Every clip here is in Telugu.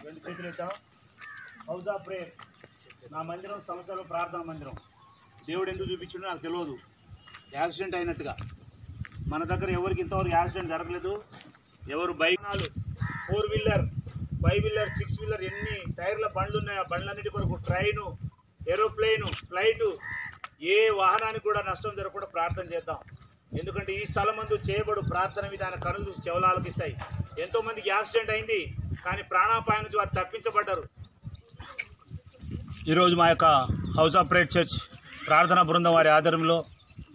రెండు చేతులు ఎత్తాం. హౌస్ ఆఫ్ ప్రేయర్ నా మందిరం సంవత్సరం ప్రార్థనా మందిరం. దేవుడు ఎందుకు చూపించిండో నాకు తెలియదు. యాక్సిడెంట్ అయినట్టుగా మన దగ్గర ఎవరికి ఇంతవరకు యాక్సిడెంట్ జరగలేదు. ఎవరు బైక్నాలు 4 వీలర్ 5 వీలర్ 6 వీలర్ ఎన్ని టైర్ల బండ్లు ఉన్నాయో ఆ బండ్లన్నిటి కొరకు ట్రైను, ఏరోప్లేను, ఫ్లైటు ఏ వాహనానికి కూడా నష్టం జరగకుండా ప్రార్థన చేద్దాం. ఎందుకంటే ఈ స్థలం మందు చేయబడు ప్రార్థన విధాన కనులు చూసి చెవులాలకు ఇస్తాయి. ఎంతోమందికి యాక్సిడెంట్ అయింది, కానీ ప్రాణాపాయం నుంచి వారు తప్పించబడ్డారు. ఈరోజు మా యొక్క హౌస్ ఆఫ్ ప్రేయర్ చర్చ్ ప్రార్థనా బృందం వారి ఆధ్వర్యంలో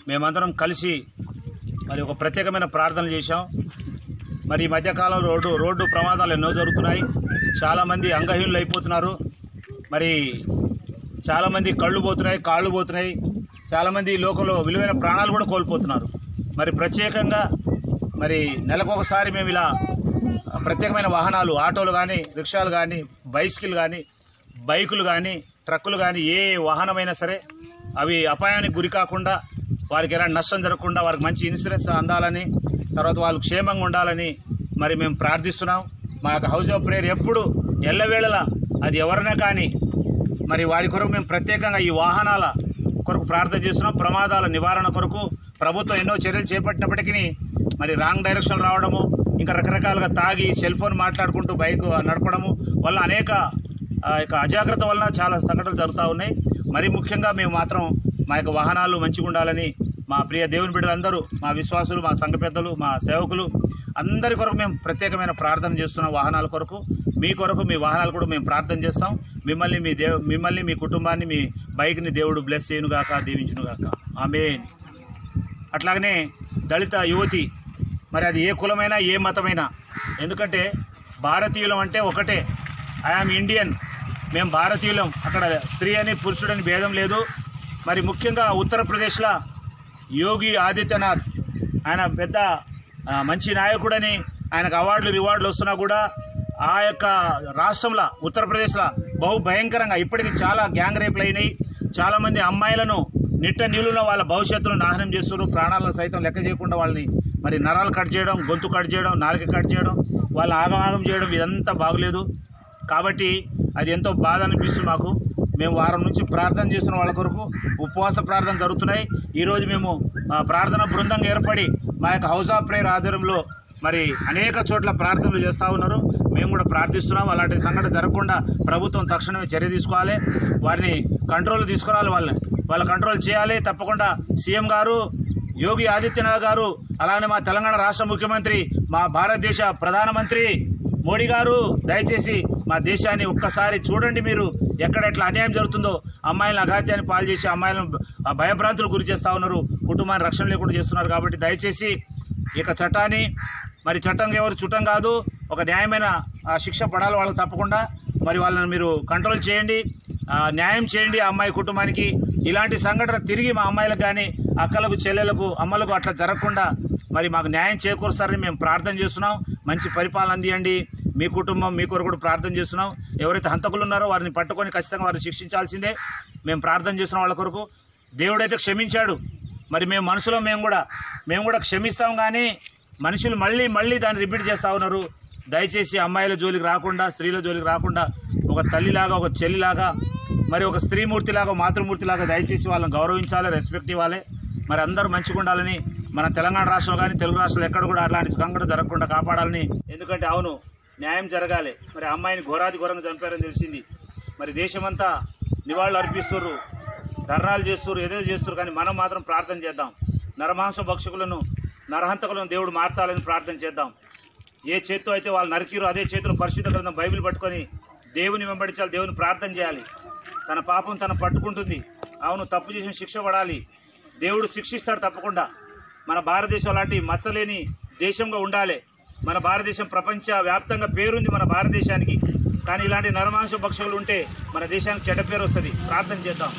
మేమందరం కలిసి మరి ఒక ప్రత్యేకమైన ప్రార్థన చేశాం. మరి ఈ మధ్యకాలంలో రోడ్డు ప్రమాదాలు ఎన్నో జరుగుతున్నాయి. చాలామంది అంగహీనులు అయిపోతున్నారు. మరి చాలామంది కళ్ళు పోతున్నాయి, కాళ్ళు పోతున్నాయి. చాలామంది ఈ లోకంలో విలువైన ప్రాణాలు కూడా కోల్పోతున్నారు. మరి ప్రత్యేకంగా మరి నెలకొకసారి మేము ఇలా ప్రత్యేకమైన వాహనాలు, ఆటోలు కానీ, రిక్షాలు కానీ, బైసికల్ కానీ, బైకులు కానీ, ట్రక్కులు కానీ ఏ వాహనమైనా సరే అవి అపాయానికి గురి కాకుండా, వారికి ఎలాంటి నష్టం జరగకుండా, వారికి మంచి ఇన్సూరెన్స్ అందాలని, తర్వాత వాళ్ళు క్షేమంగా ఉండాలని మరి మేము ప్రార్థిస్తున్నాం. మా యొక్క హౌస్ ఆఫ్ ప్రేయర్ ఎప్పుడు ఎల్లవేళలా అది ఎవరైనా కానీ మరి వారి కొరకు మేము ప్రత్యేకంగా ఈ వాహనాల కొరకు ప్రార్థన చేస్తున్నాం. ప్రమాదాల నివారణ కొరకు ప్రభుత్వం ఎన్నో చర్యలు చేపట్టినప్పటికీ మరి రాంగ్ డైరెక్షన్ రావడము, ఇంకా రకరకాలుగా తాగి సెల్ ఫోన్ మాట్లాడుకుంటూ బైక్ నడపడము వల్ల అనేక అజాగ్రత్త వలన చాలా సంఘటనలు జరుగుతూ ఉన్నాయి. మరి ముఖ్యంగా మేము మాత్రం మా యొక్క వాహనాలు మంచిగా ఉండాలని మా ప్రియ దేవుని బిడ్డలందరూ, మా విశ్వాసులు, మా సంఘ పెద్దలు, మా సేవకులు అందరి కొరకు మేము ప్రత్యేకమైన ప్రార్థన చేస్తున్నాం. వాహనాల కొరకు, మీ కొరకు, మీ వాహనాలు కూడా మేము ప్రార్థన చేస్తాం. మిమ్మల్ని మీ కుటుంబాన్ని, మీ బైక్ని దేవుడు బ్లెస్ చేయనుగాక, దీవించునుగాక. ఆమేన్. అట్లాగనే దళిత యువతి, మరి అది ఏ కులమైనా ఏ మతమైనా, ఎందుకంటే భారతీయులం అంటే ఒకటే. ఐఆమ్ ఇండియన్, మేము భారతీయులం. అక్కడ స్త్రీ అని పురుషుడని భేదం లేదు. మరి ముఖ్యంగా ఉత్తరప్రదేశ్లో యోగి ఆదిత్యనాథ్ ఆయన పెద్ద మంచి నాయకుడని, ఆయనకు అవార్డులు రివార్డులు వస్తున్నా కూడా ఆ యొక్క రాష్ట్రంలో ఉత్తరప్రదేశ్లో బహు భయంకరంగా ఇప్పటికీ చాలా గ్యాంగ్ రేపులు అయినాయి. చాలామంది అమ్మాయిలను నిట్ట నీళ్ళలో వాళ్ళ భవిష్యత్తును నాశనం చేస్తున్నారు. ప్రాణాలను సైతం లెక్క చేయకుండా వాళ్ళని మరి నరాలు కట్ చేయడం, గొంతు కట్ చేయడం, నాలుక కట్ చేయడం, వాళ్ళని ఆగమాగం చేయడం, ఇదంతా బాగలేదు. కాబట్టి అది ఎంతో బాధ అనిపిస్తుంది మాకు. మేము వారం నుంచి ప్రార్థన చేస్తున్న వాళ్ళ కొరకు ఉపవాస ప్రార్థన జరుగుతున్నాయి. ఈరోజు మేము ప్రార్థన బృందంగా ఏర్పడి మా యొక్క హౌస్ ఆఫ్ ప్రేయర్ ఆధ్వర్యంలో మరి అనేక చోట్ల ప్రార్థనలు చేస్తూ ఉన్నారు. మేము కూడా ప్రార్థిస్తున్నాం. అలాంటి సంఘటన జరగకుండా ప్రభుత్వం తక్షణమే చర్య తీసుకోవాలి. వారిని కంట్రోల్ తీసుకురావాలి, వాళ్ళ కంట్రోల్ చేయాలి. తప్పకుండా సీఎం గారు యోగి ఆదిత్యనాథ్ గారు, అలానే మా తెలంగాణ రాష్ట్ర ముఖ్యమంత్రి, మా భారతదేశ ప్రధానమంత్రి మోడీ గారు దయచేసి మా దేశాన్ని ఒక్కసారి చూడండి. మీరు ఎక్కడెట్లా అన్యాయం జరుగుతుందో, అమ్మాయిలను అఘాత్యాన్ని పాలు చేసి అమ్మాయిలను భయభ్రాంతులకు గురి చేస్తూ ఉన్నారు, కుటుంబాన్ని రక్షణ లేకుండా చేస్తున్నారు. కాబట్టి దయచేసి ఇక చట్టాన్ని, మరి చట్టంగా ఎవరు చుట్టం కాదు, ఒక న్యాయమైన శిక్ష పడాలి వాళ్ళకి తప్పకుండా. మరి వాళ్ళని మీరు కంట్రోల్ చేయండి, న్యాయం చేయండి ఆ అమ్మాయి కుటుంబానికి. ఇలాంటి సంఘటన తిరిగి మా అమ్మాయిలకు కానీ, అక్కలకు, చెల్లెలకు, అమ్మలకు అట్లా జరగకుండా మరి మాకు న్యాయం చేకూరుస్తారని మేము ప్రార్థన చేస్తున్నాం. మంచి పరిపాలన అందియండి. మీ కుటుంబం, మీ కొరకు కూడా ప్రార్థన చేస్తున్నాం. ఎవరైతే హంతకులు ఉన్నారో వారిని పట్టుకొని ఖచ్చితంగా వారిని శిక్షించాల్సిందే. మేము ప్రార్థన చేస్తున్నాం వాళ్ళ కొరకు. దేవుడైతే క్షమించాడు. మరి మేము మనసులో మేము కూడా క్షమిస్తాం, కానీ మనుషులు మళ్ళీ దాన్ని రిపీట్ చేస్తూ ఉన్నారు. దయచేసి అమ్మాయిల జోలికి రాకుండా, స్త్రీల జోలికి రాకుండా, ఒక తల్లిలాగా, ఒక చెల్లిలాగా, మరి ఒక స్త్రీమూర్తిలాగా, మాతృమూర్తిలాగా దయచేసి వాళ్ళని గౌరవించాలి, రెస్పెక్ట్ ఇవ్వాలి. మరి అందరూ మంచిగా ఉండాలని, మన తెలంగాణ రాష్ట్రం కానీ తెలుగు రాష్ట్రాలు ఎక్కడ కూడా అలాంటి సంఘటన జరగకుండా కాపాడాలని. ఎందుకంటే అవును, న్యాయం జరగాలి. మరి అమ్మాయిని ఘోరాది ఘోరంగా చంపారని తెలిసింది. మరి దేశమంతా నివాళులు అర్పిస్తున్నారు, ధర్నాలు చేస్తున్నారు, ఏదో చేస్తున్నారు, కానీ మనం మాత్రం ప్రార్థన చేద్దాం. నరమాంస భక్షకులను, నరహంతకులను దేవుడు మార్చాలని ప్రార్థన చేద్దాం. ఏ చేత్తో అయితే వాళ్ళు నరికిరో అదే చేతిలో పరిశుద్ధ గ్రంథం బైబిల్ పట్టుకొని దేవుని వెంబడించాలి, దేవుని ప్రార్థన చేయాలి. తన పాపం తను పట్టుకుంటుంది. అవును, తప్పు చేసిన శిక్ష పడాలి, దేవుడు శిక్షిస్తాడు తప్పకుండా. మన భారతదేశం అలాంటి మచ్చలేని దేశంగా ఉండాలి. మన భారతదేశం ప్రపంచ వ్యాప్తంగా పేరుంది మన భారతదేశానికి. కానీ ఇలాంటి నరమాంస భక్షకులు ఉంటే మన దేశానికి చెడ్డ పేరు వస్తుంది. ప్రార్థన చేద్దాం.